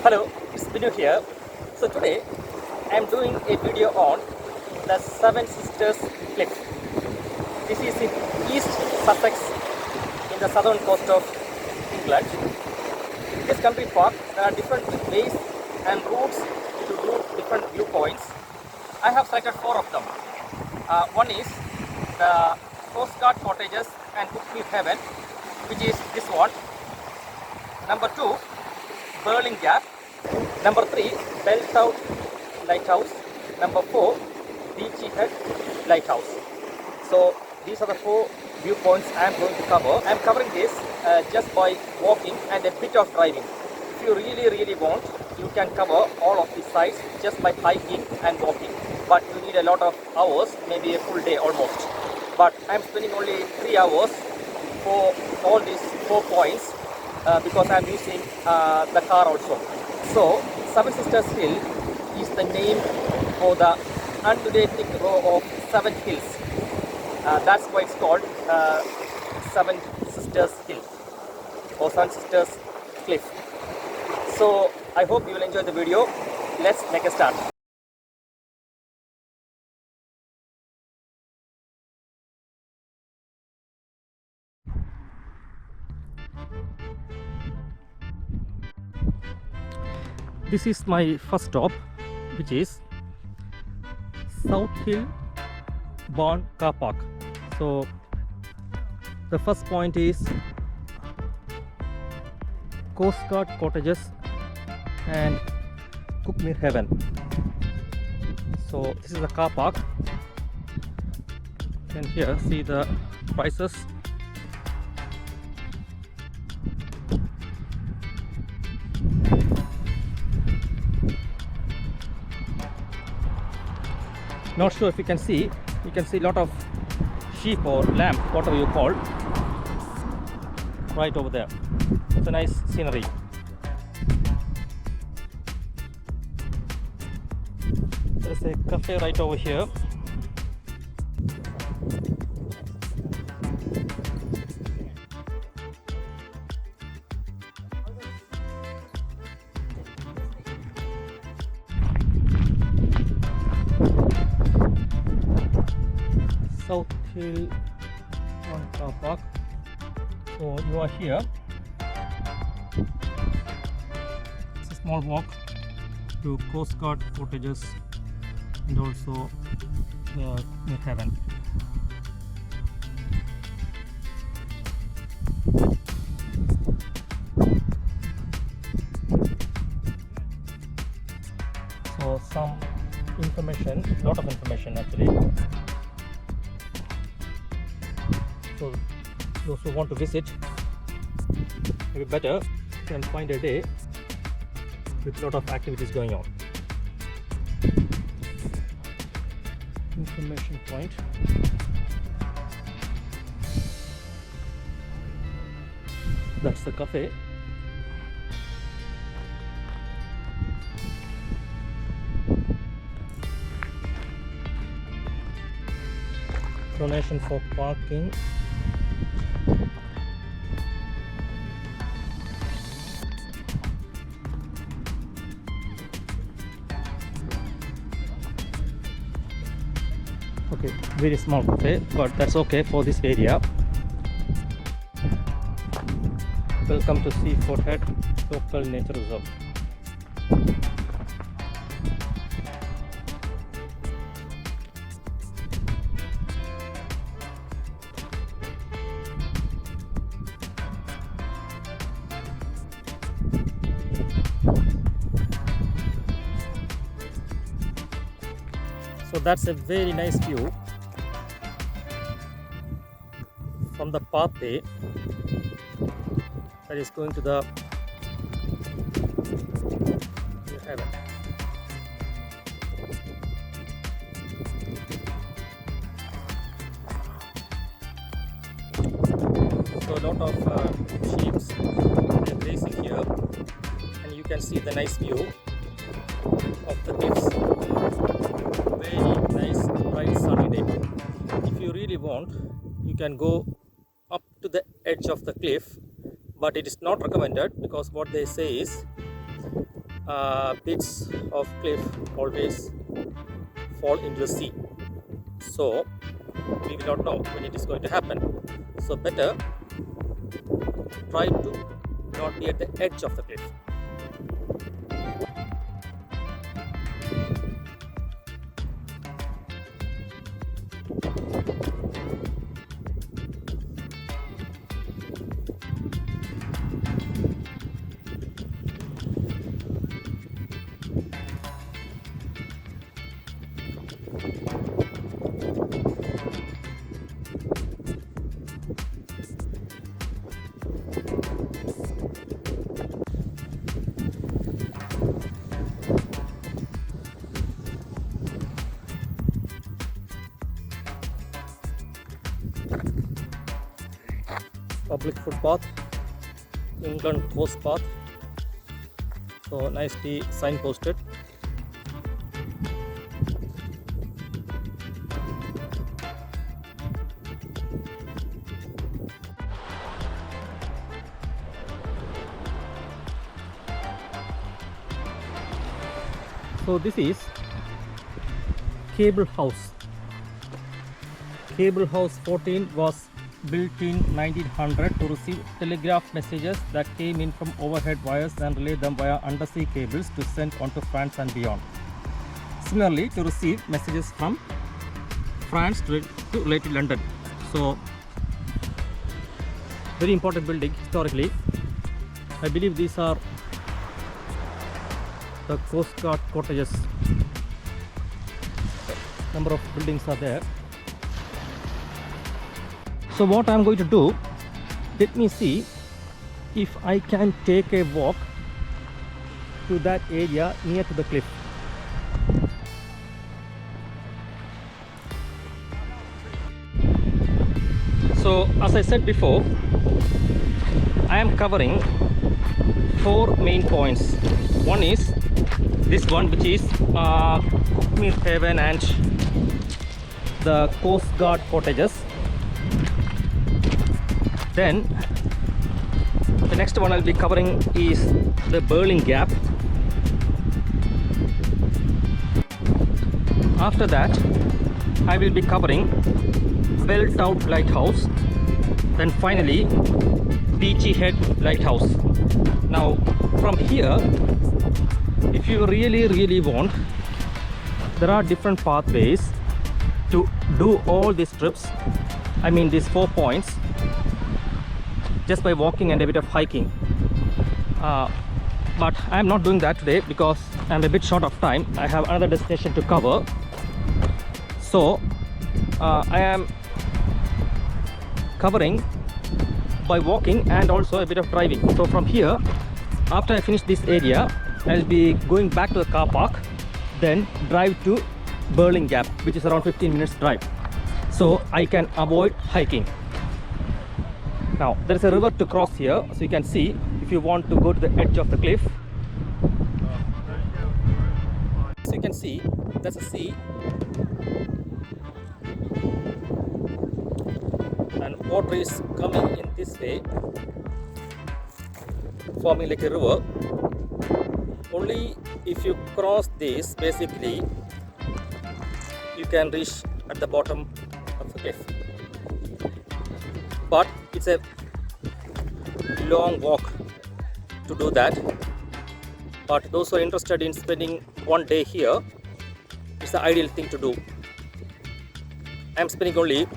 Hello, it's Binu here. So today I am doing a video on the Seven Sisters Cliff. This is in East Sussex in the southern coast of England. In this country park there are different ways and routes to do different viewpoints. I have selected four of them. One is the Coastguard Cottages and Beachy Head, which is this one. Number 2, Birling Gap. Number 3, Belle Tout Lighthouse. Number 4, Beachy Head Lighthouse. So these are the four viewpoints I am going to cover. I am covering this just by walking and a bit of driving. If you really want, you can cover all of these sites just by hiking and walking. But you need a lot of hours, maybe a full day almost. But I am spending only 3 hours for all these 4 points because I am using the car also. So Seven Sisters Hill is the name for the undulating row of 7 hills. That's why it's called Seven Sisters Hill or Seven Sisters Cliff. So I hope you will enjoy the video. Let's make a start. This is my first stop, which is South Hill Barn Car Park. So the first point is Coastguard Cottages and Cuckmere Heaven. So this is the car park. You can here see the prices. Not sure if you can see a lot of sheep or lamb, whatever you call, right over there. It's a nice scenery. There's a cafe right over here. South Hill Car Park. So you are here. It's a small walk to Coastguard Cottages and also the Heaven. So some information, lot of information actually. So those who want to visit, maybe better can find a day with a lot of activities going on. Information point. That's the cafe. Donation for parking. Okay, very small cafe, but that's okay for this area. Welcome to Seaford Head, local nature reserve. So that's a very nice view from the pathway that is going to the heaven. So a lot of sheep are grazing here, and you can see the nice view of the cliffs. Very nice bright sunny day. If you really want, you can go up to the edge of the cliff, but it is not recommended because what they say is bits of cliff always fall into the sea. So we will not know when it is going to happen. So better try to not be at the edge of the cliff. Public footpath, England Coast Path, so nicely signposted. So this is Cable House. Cable House 14 was built in 1900 to receive telegraph messages that came in from overhead wires and relay them via undersea cables to send on to France and beyond. Similarly, to receive messages from France to relay to London. So, very important building historically. I believe these are the Coastguard cottages. Number of buildings are there. So what I am going to do, let me see if I can take a walk to that area near to the cliff. So as I said before, I am covering 4 main points. One is this one, which is Cuckmere Haven and the Coastguard cottages. Then the next one I'll be covering is the Birling Gap. After that, I will be covering Belle Tout Lighthouse. Then finally, Beachy Head Lighthouse. Now, from here, if you really want, there are different pathways to do all these trips. I mean, these 4 points, just by walking and a bit of hiking. But I am not doing that today because I am a bit short of time. I have another destination to cover. So I am covering by walking and also a bit of driving. So from here, after I finish this area, I'll be going back to the car park, then drive to Birling Gap, which is around 15 minutes drive. So I can avoid hiking. Now there is a river to cross here, so you can see if you want to go to the edge of the cliff. So you can see that's a sea, and water is coming in this way, forming like a river. Only if you cross this, basically you can reach at the bottom of the cliff. But it's a long walk to do that. But those who are interested in spending one day here, it's the ideal thing to do. I'm spending only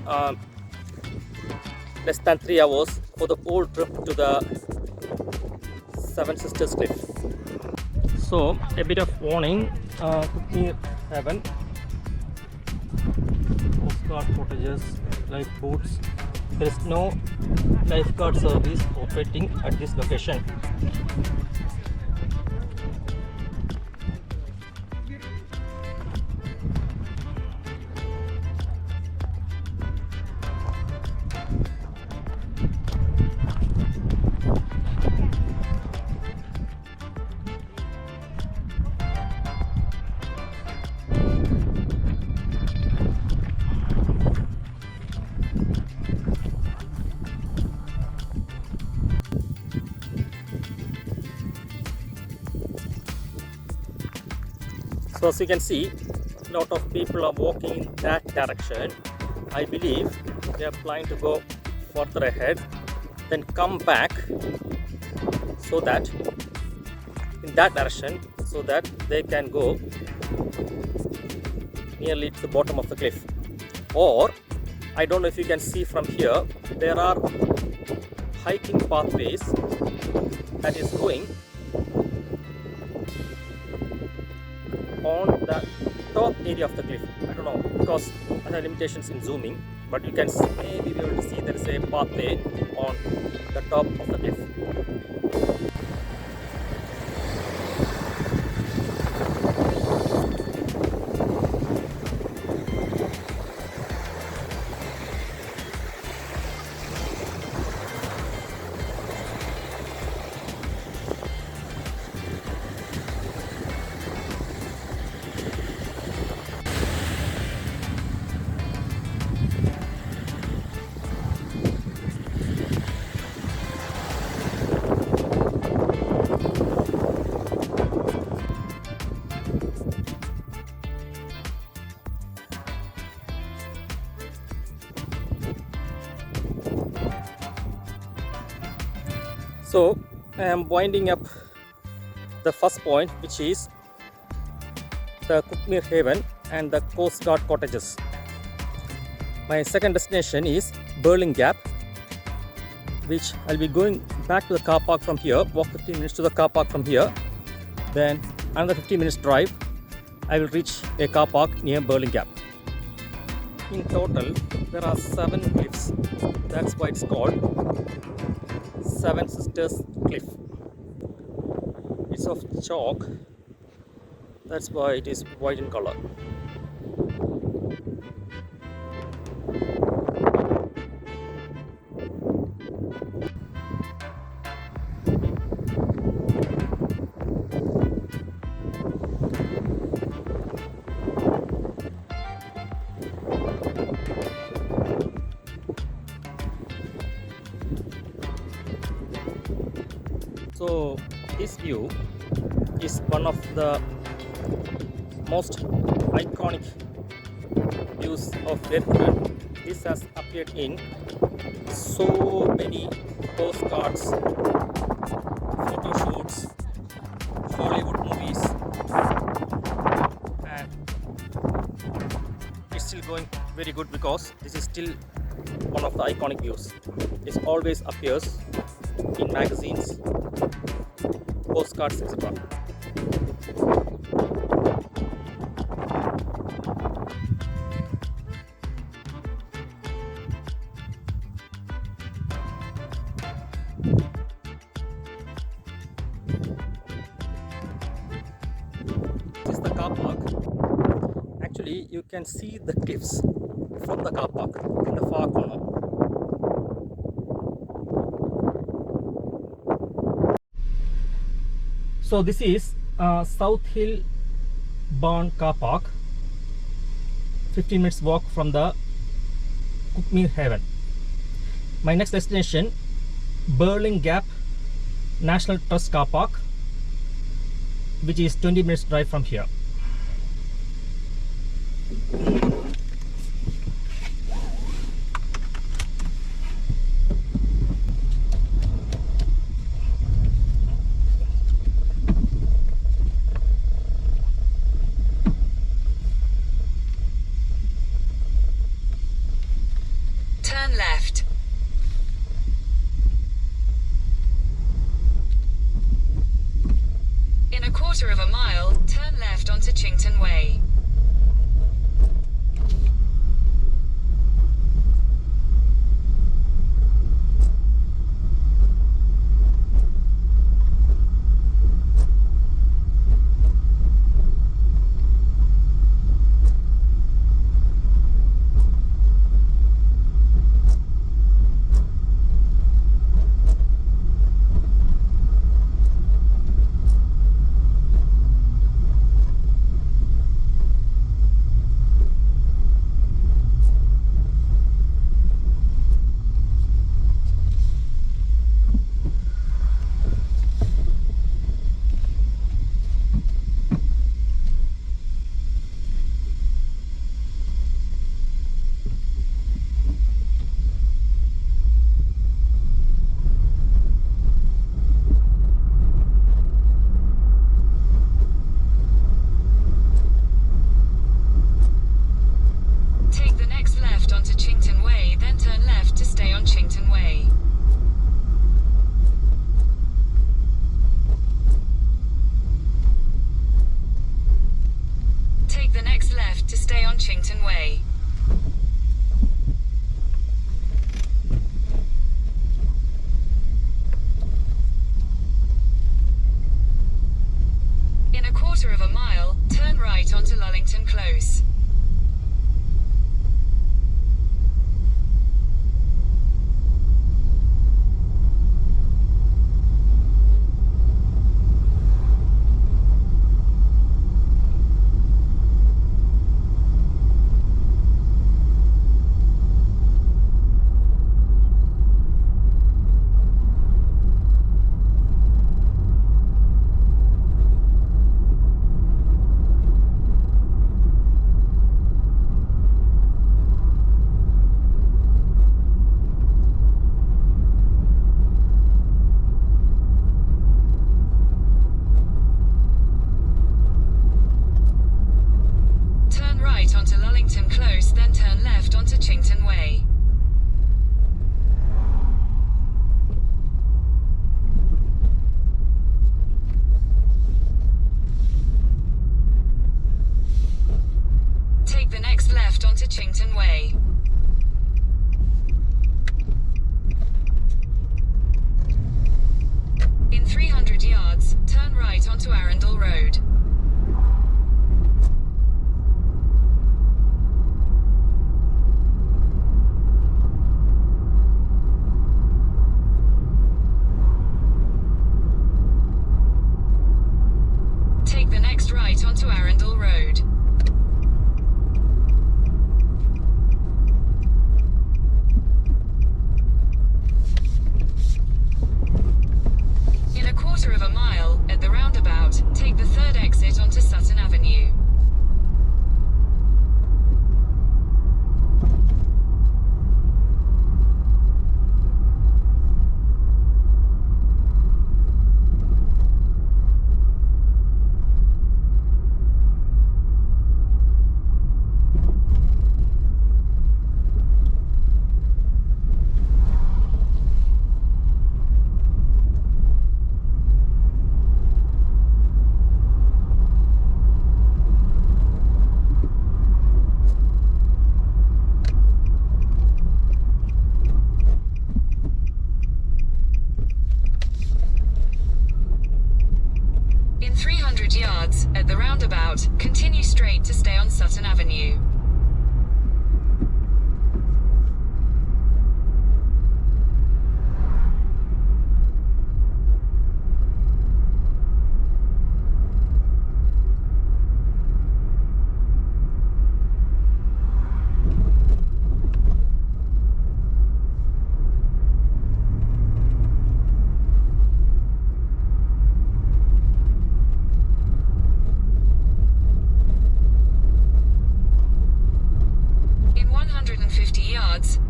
less than 3 hours for the whole trip to the Seven Sisters Cliff. So a bit of warning, Cuckmere Haven, Coastguard cottages, lifeboats. There is no lifeguard service operating at this location. So as you can see, a lot of people are walking in that direction. I believe they are planning to go further ahead, then come back so that in that direction, so that they can go nearly to the bottom of the cliff. Or I don't know if you can see from here, there are hiking pathways that is going on the top area of the cliff. I don't know, because I have limitations in zooming, but you can maybe be able to see there is a pathway on the top of the cliff. So I am winding up the first point, which is the Cuckmere Haven and the Coastguard Cottages. My second destination is Birling Gap, which I'll be going back to the car park from here, walk 15 minutes to the car park from here, then another 15 minutes drive, I will reach a car park near Birling Gap. In total, there are 7 cliffs. That's why it's called Seven Sisters Cliff. It's of chalk, that's why it is white in color. So this view is one of the most iconic views of Earth. This has appeared in so many postcards, photo shoots, Hollywood movies, and it's still going very good because this is still one of the iconic views. This always appears in magazines, postcards, etc. This is the car park. Actually, you can see the cliffs from the car park in the far corner. So this is South Hill Barn car park, 15 minutes walk from the Cuckmere Haven. My next destination, Birling Gap National Trust car park, which is 20 minutes drive from here. Turn left. In a quarter of a mile, turn left onto Chington Way. Chington Way. In a quarter of a mile, turn right onto Lullington Close. Onto Lullington Close, then turn left onto Chington Way. Take the next left onto Chington Way. In 300 yards, turn right onto Arundel Road. Right onto Arundel Road. In a quarter of a mile, at the roundabout, take the third exit onto Sutton Avenue. In 300 yards, at the roundabout, continue straight to stay on Sutton Avenue.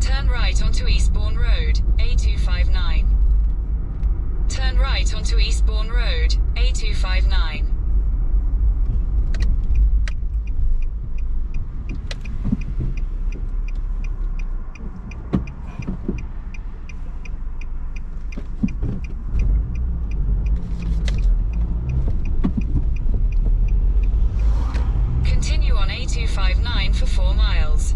Turn right onto Eastbourne Road, A259. Turn right onto Eastbourne Road, A259. Continue on A259 for 4 miles.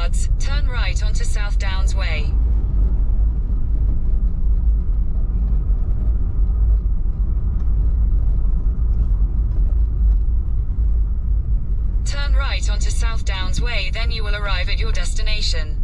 yards, turn right onto South Downs Way. Turn right onto South Downs Way, then you will arrive at your destination.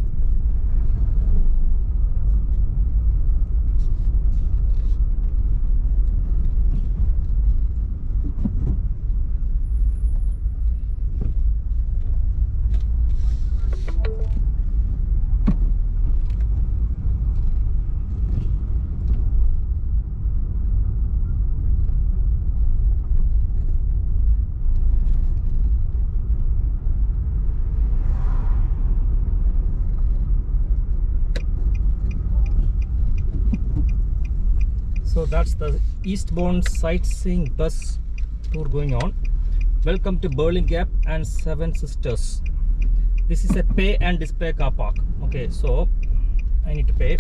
So that's the Eastbourne sightseeing bus tour going on. Welcome to Birling Gap and Seven Sisters. This is a pay and display car park. Okay, so I need to pay.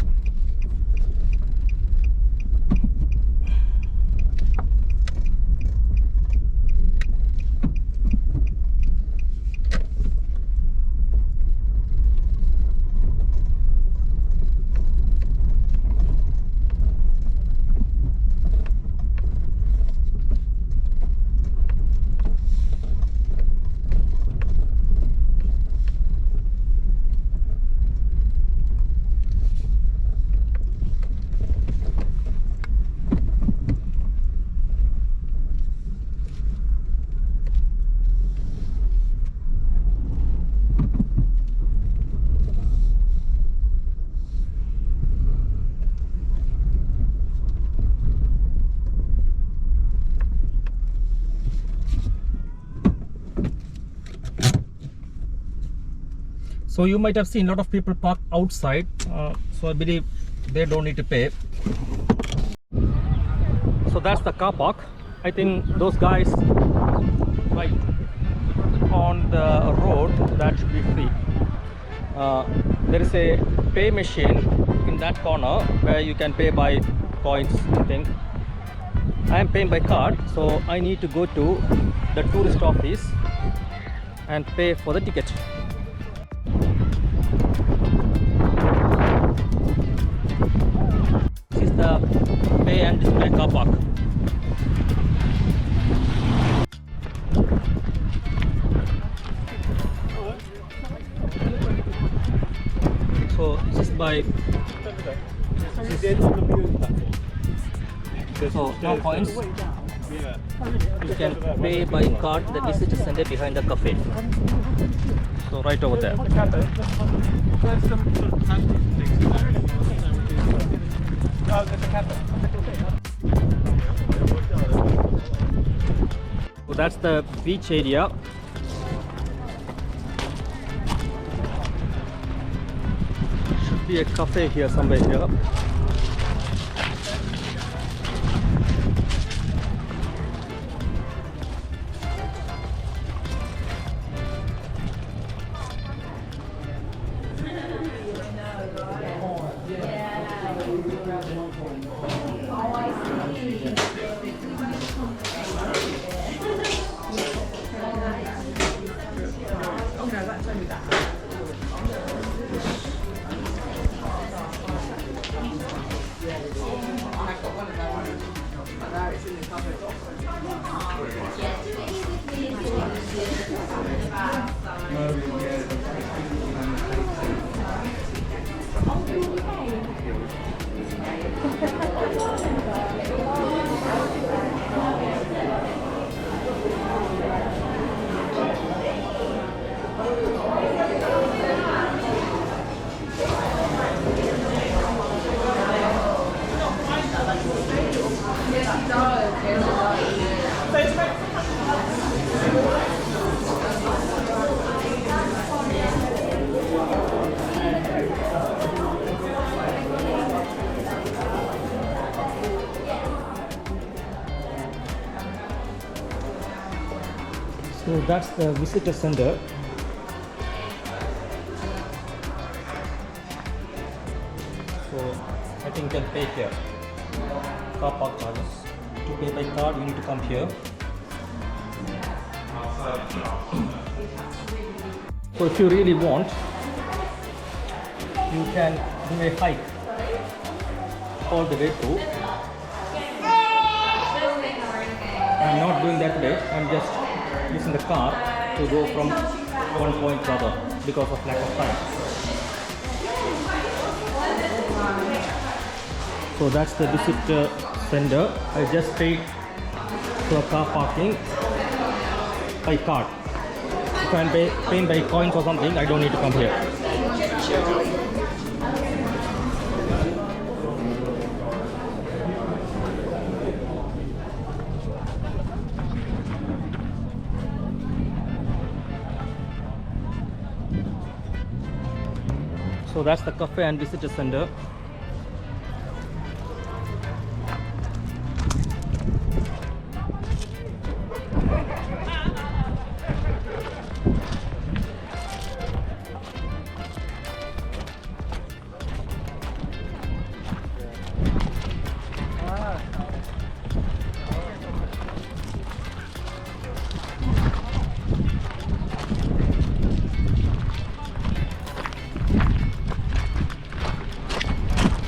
So you might have seen a lot of people park outside, so I believe they don't need to pay. So that's the car park. I think those guys right on the road, that should be free. There is a pay machine in that corner where you can pay by coins, I think. I am paying by card, so I need to go to the tourist office and pay for the ticket. This is the pay and display car park. So this is by so no coins. You can pay by card at the visitor center behind the cafe. So right over there. So that's the beach area. Should be a cafe here somewhere here. So that's the visitor center. So I think you can pay here. Car park charges. To pay by card, you need to come here. So if you really want, you can do a hike all the way through. I'm not doing that today. I'm just using the car to go from one point to other because of lack of time. So that's the visitor center. I just paid for car parking by card. If I'm paying by coins or something, I don't need to come here. So that's the cafe and visitor center.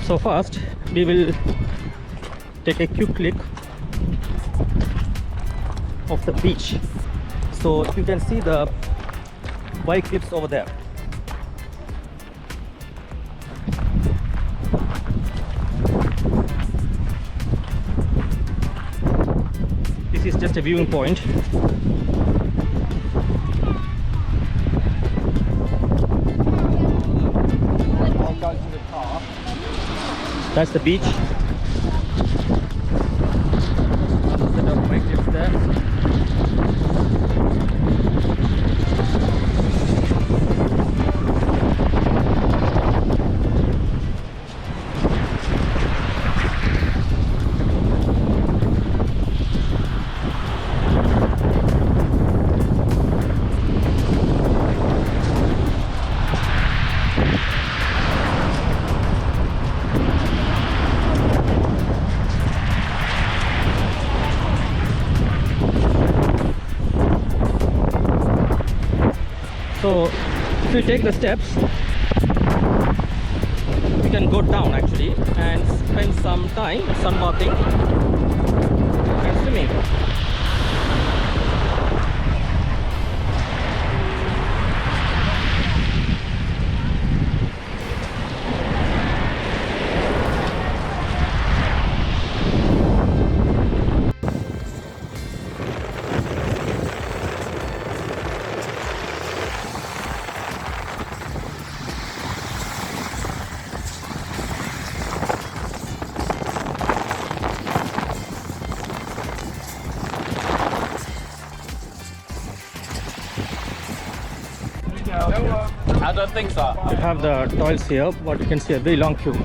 So first we will take a quick look of the beach. So you can see the white cliffs over there. This is just a viewing point. That's the beach. Another set of white cliffs there. So if you take the steps, you can go down actually and spend some time sunbathing and swimming. I don't think so. You have the toilets here, but you can see a very long queue. You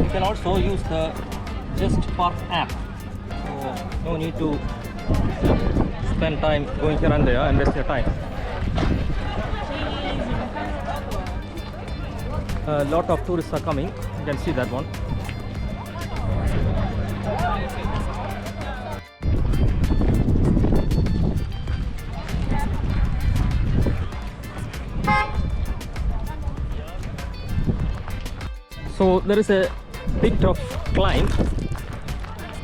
can also use the Just Park app, so no need to spend time going here and there and waste your time. A lot of tourists are coming. You can see that one. So there is a bit of climb.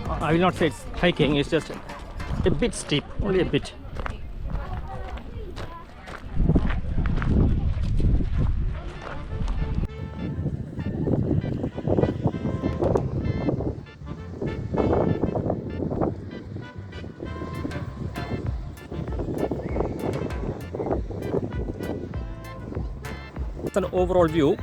I will not say it's hiking, it's just a bit steep, only a bit. An overall view.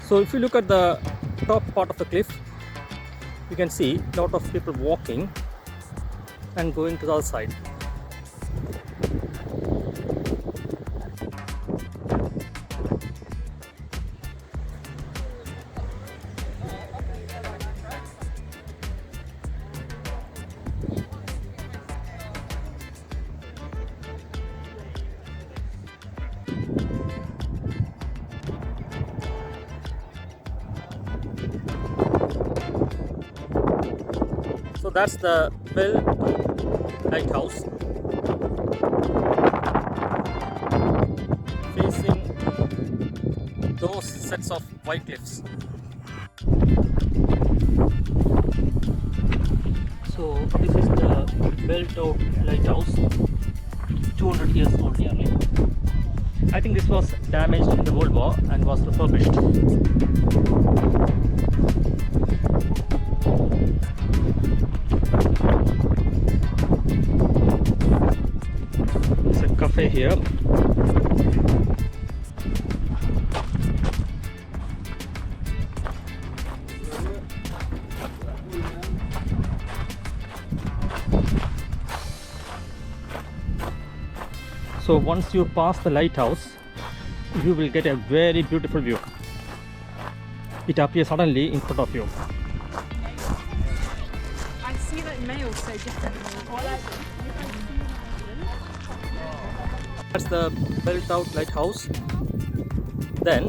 So if you look at the top part of the cliff, you can see a lot of people walking and going to the other side. So that's the Belle lighthouse, facing those sets of white cliffs. So this is the Tout lighthouse, 200 years old nearly. I think this was damaged in the World War and was refurbished. There's a cafe here. So once you pass the lighthouse, you will get a very beautiful view. It appears suddenly in front of you. I see that males say differently. That's the Tout lighthouse. Then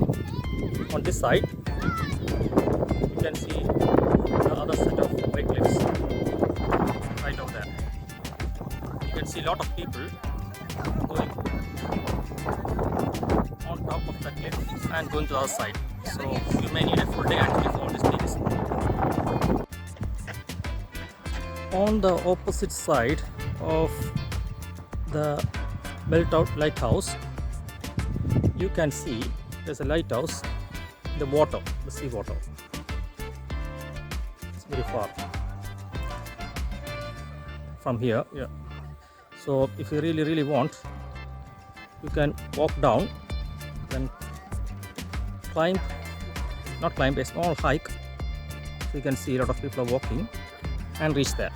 on this side, you can see the other set of white cliffs right over there. You can see a lot of people going on top of the cliff and going to the other side. So you may need a full day actually for all these things. On the opposite side of the Tout lighthouse, you can see there's a lighthouse, the water, the sea water. It's very far from here. Yeah. So if you really want, you can walk down, then not climb, a small hike. So you can see a lot of people are walking and reach there.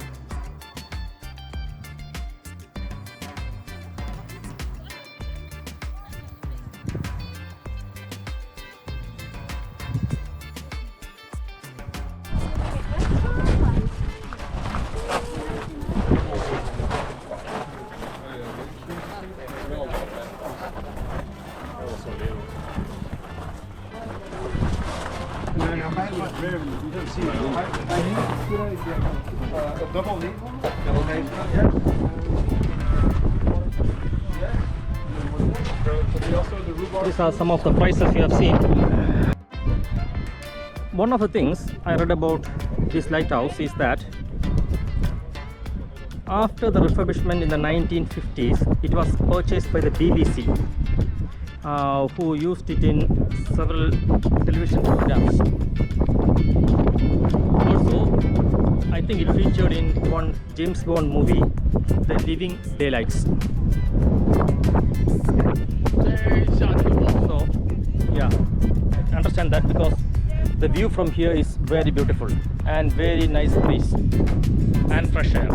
These are some of the prices you have seen. One of the things I read about this lighthouse is that after the refurbishment in the 1950s, it was purchased by the BBC, who used it in several television programs. Also, I think it featured in one James Bond movie, The Living Daylights. So, yeah, I understand that because the view from here is very beautiful and very nice breeze and fresh air.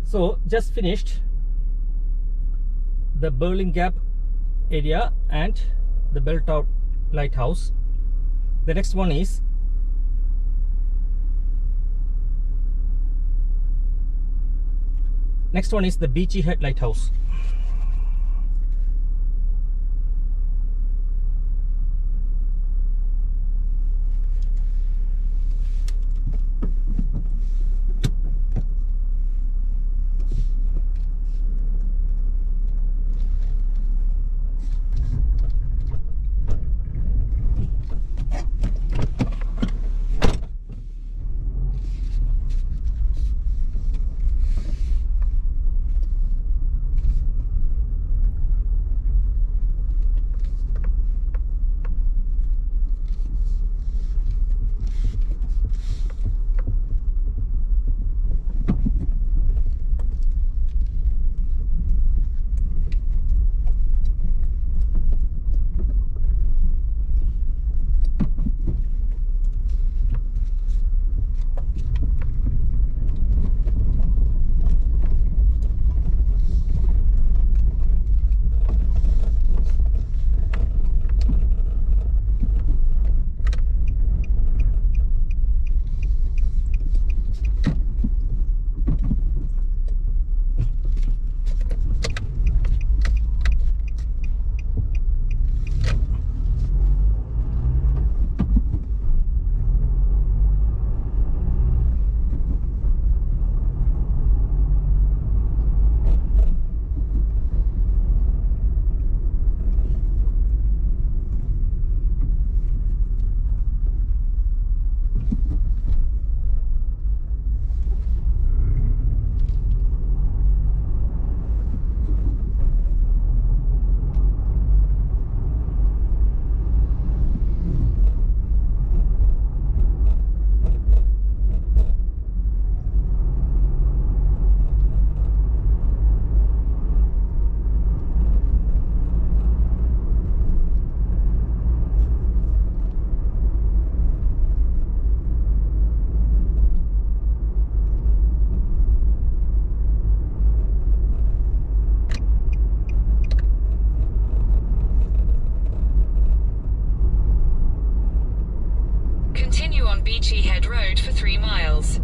So just finished the Birling Gap area and the Tout lighthouse. The next one is the Beachy Head lighthouse. Beachy Head Road for 3 miles.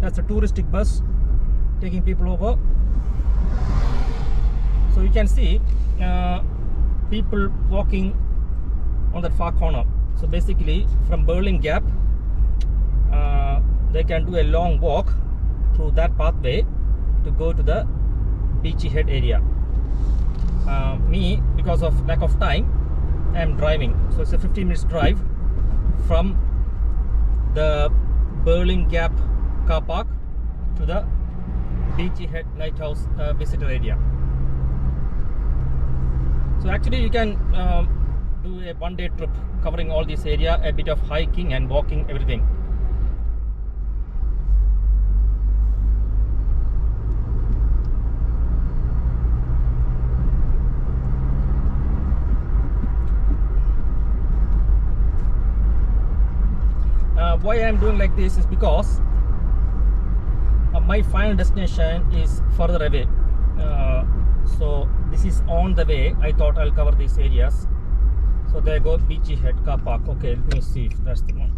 That's a touristic bus taking people over. So you can see people walking on that far corner. So basically from Birling Gap they can do a long walk through that pathway to go to the Beachy Head area. Me, because of lack of time, I am driving. So it's a 15 minutes drive from the Birling Gap car park to the Beachy Head Lighthouse visitor area. So actually you can do a one-day trip covering all this area, a bit of hiking and walking, everything. Why I am doing like this is because my final destination is further away. So this is on the way. I thought I'll cover these areas. So there go Beachy Head car park. Okay, let me see if that's the one.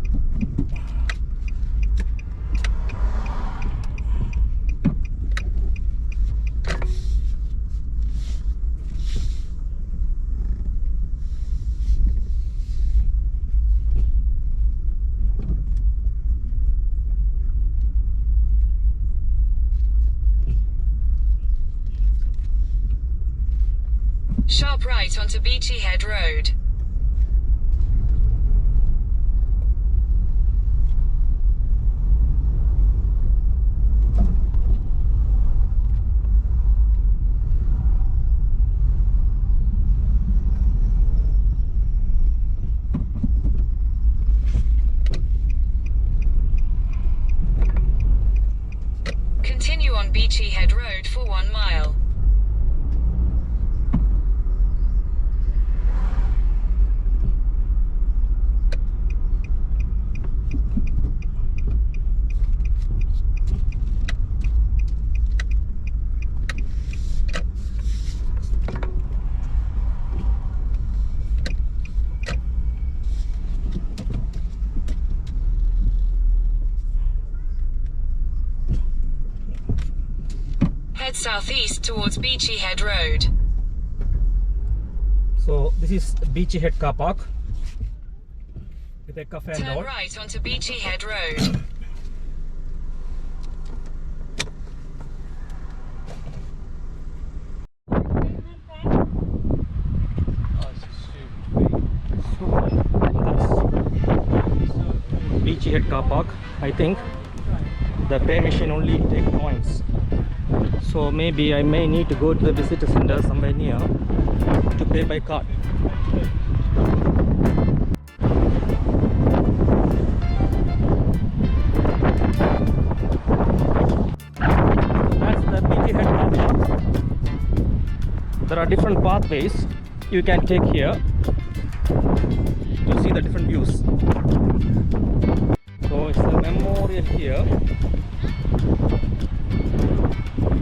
Sharp right onto Beachy Head Road. Continue on Beachy Head Road for 1 mile. southeast towards Beachy Head Road. So this is Beachy Head car park with a cafe and Turn all. right onto Beachy Head Road. Beachy Head car park. I think the pay machine only take coins, so maybe I may need to go to the visitor center somewhere near to pay by card. That's the Beachy Head car park. There are different pathways you can take here to see the different views. So it's a memorial here,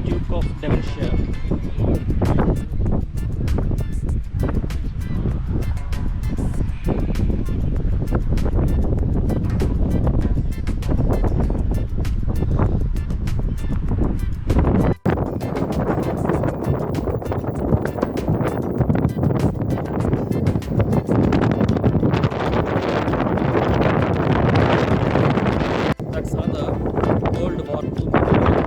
Duke of Devonshire. That's another World War II memorial.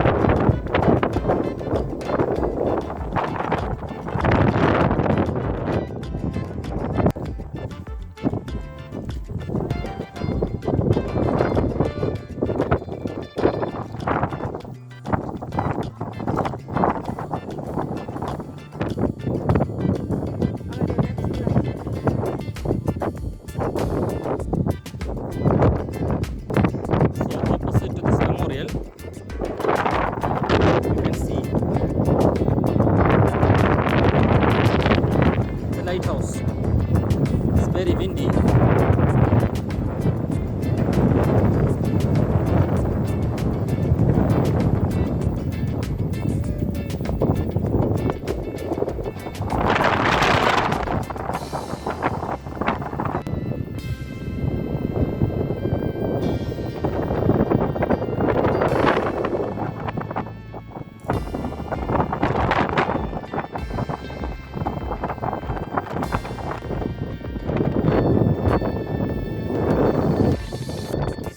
So opposite to this memorial, you can see the lighthouse. It's very windy.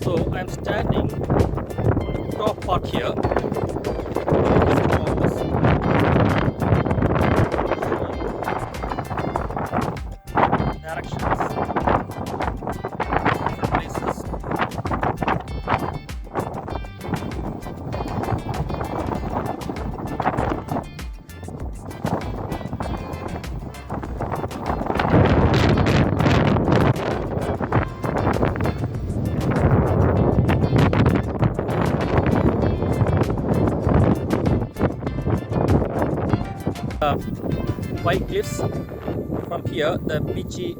So I'm standing on the top part here. Directions, different places. White cliffs from here, the Beachy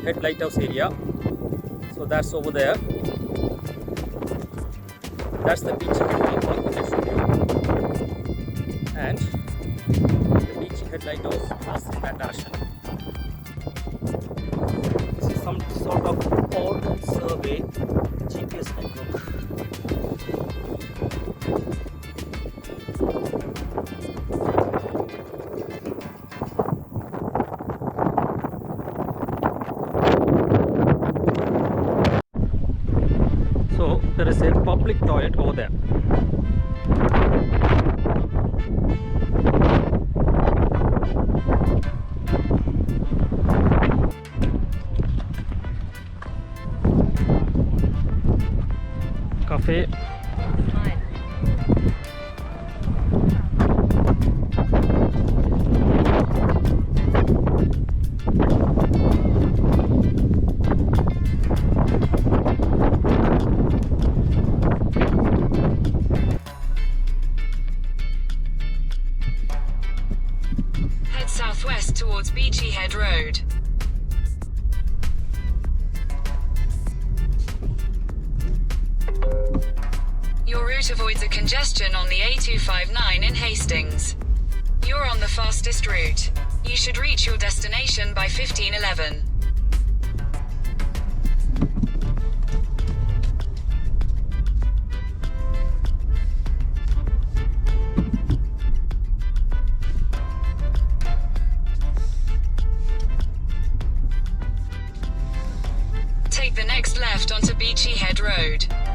Head lighthouse area. So that's over there. That's the Beachy Head car park which I showed you, and the Beachy Head lighthouse is in that direction. This is some sort of old survey GPS network. So there is a public toilet over there. Cafe. Head southwest towards Beachy Head Road. Your route avoids a congestion on the A259 in Hastings. You're on the fastest route. You should reach your destination by 15:11. the next left onto Beachy Head Road.